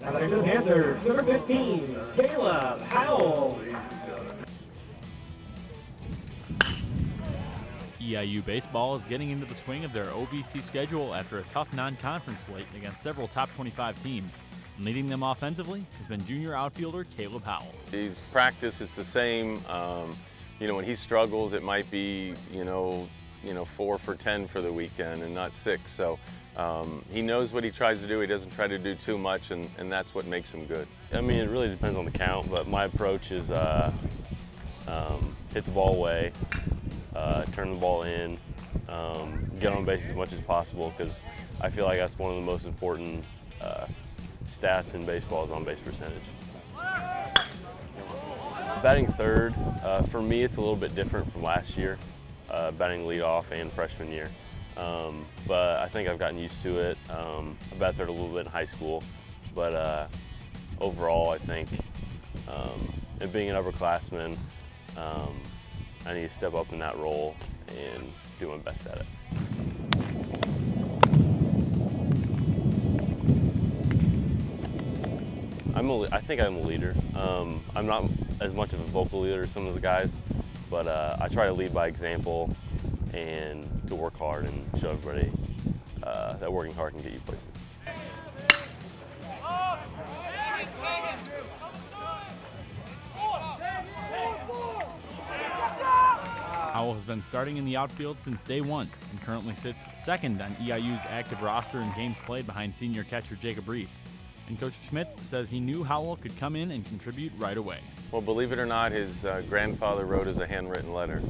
Back to the Panthers, number 15, Caleb Howell. EIU Baseball is getting into the swing of their OVC schedule after a tough non-conference slate against several top 25 teams. And leading them offensively has been junior outfielder Caleb Howell. He's practiced, it's the same. When he struggles, it might be, 4 for 10 for the weekend and not 6. So he knows what he tries to do. He doesn't try to do too much, and that's what makes him good. I mean, it really depends on the count, but my approach is hit the ball away, turn the ball in, get on base as much as possible, because I feel like that's one of the most important stats in baseball is on base percentage. Batting third, for me it's a little bit different from last year, batting leadoff and freshman year. But I think I've gotten used to it. I batted third a little bit in high school, but overall I think, and being an upperclassman, I need to step up in that role and do my best at it. I think I'm a leader. I'm not as much of a vocal leader as some of the guys, but I try to lead by example and to work hard and show everybody that working hard can get you places. Howell has been starting in the outfield since day one and currently sits second on EIU's active roster in games played behind senior catcher Jacob Reese. And Coach Schmitz says he knew Howell could come in and contribute right away. Well, believe it or not, his grandfather wrote us a handwritten letter,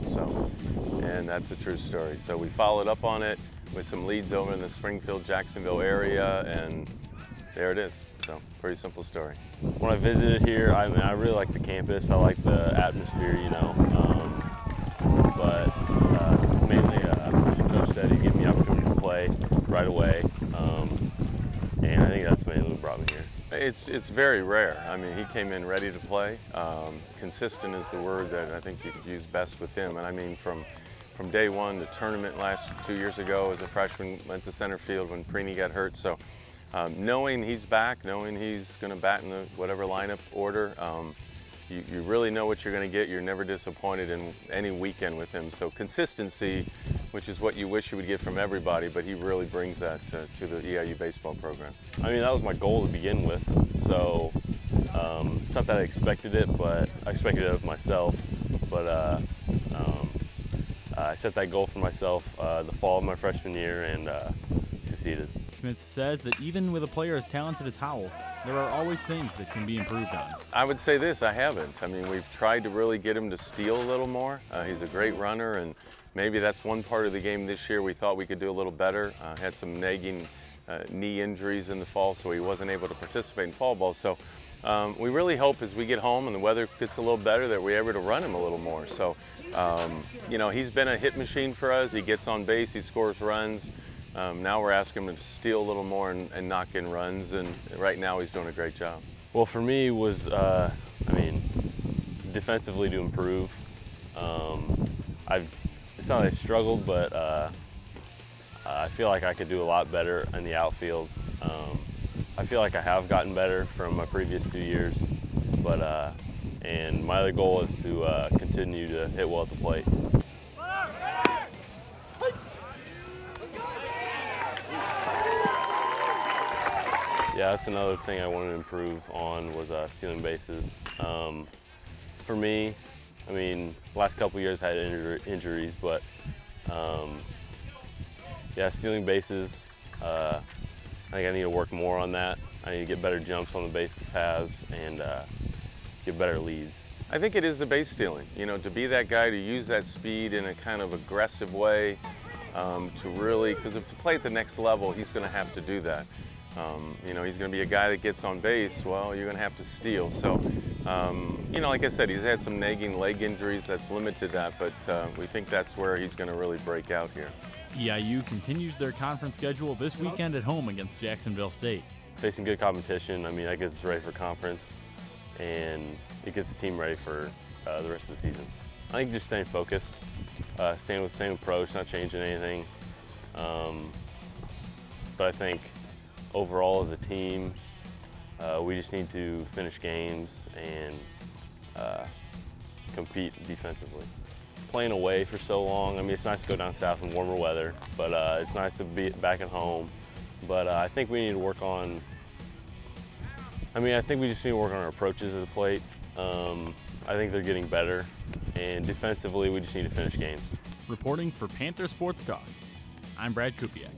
and that's a true story. So we followed up on it with some leads over in the Springfield, Jacksonville area, and there it is. So, pretty simple story. When I visited here, I really like the campus. I like the atmosphere, but mainly Coach said he'd give me the opportunity to play right away, and I think that's mainly what brought me here. It's very rare. I mean, he came in ready to play. Consistent is the word that I think you could use best with him. And I mean, from day one, the tournament 2 years ago as a freshman, went to center field when Preeny got hurt. So knowing he's back, knowing he's going to bat in the whatever lineup order, you really know what you're going to get. You're never disappointed in any weekend with him. So consistency, which is what you wish you would get from everybody, but he really brings that to the EIU baseball program. I mean, that was my goal to begin with, so it's not that I expected it, but I expected it of myself. But I set that goal for myself the fall of my freshman year and succeeded. Schmitz says that even with a player as talented as Howell, there are always things that can be improved on. I would say this, I haven't. I mean, we've tried to really get him to steal a little more. He's a great runner, and maybe that's one part of the game this year we thought we could do a little better. Had some nagging knee injuries in the fall, so he wasn't able to participate in fall ball. So we really hope as we get home and the weather gets a little better that we're able to run him a little more. So, he's been a hit machine for us. He gets on base, he scores runs. Now we're asking him to steal a little more and knock in runs, and right now he's doing a great job. Well, for me was, defensively to improve. It's not that I struggled, but I feel like I could do a lot better in the outfield. I feel like I have gotten better from my previous 2 years, and my other goal is to continue to hit well at the plate. Yeah, that's another thing I wanted to improve on was stealing bases. For me, I mean, last couple years I had injuries, but yeah, stealing bases, I think I need to work more on that. I need to get better jumps on the base paths and get better leads. I think it is the base stealing, to be that guy, to use that speed in a kind of aggressive way, to really, because to play at the next level, he's going to have to do that. He's going to be a guy that gets on base, well, you're going to have to steal. So, like I said, he's had some nagging leg injuries that's limited that, but we think that's where he's going to really break out here. EIU continues their conference schedule this weekend at home against Jacksonville State. Facing good competition, I mean, that gets us ready for conference, and it gets the team ready for the rest of the season. I think just staying focused, staying with the same approach, not changing anything. But I think overall as a team, We just need to finish games and compete defensively. Playing away for so long, I mean, it's nice to go down south in warmer weather, but it's nice to be back at home. But I think we need to work on, I think we just need to work on our approaches at the plate. I think they're getting better, and defensively, we just need to finish games. Reporting for Panther Sports Talk, I'm Brad Kupiak.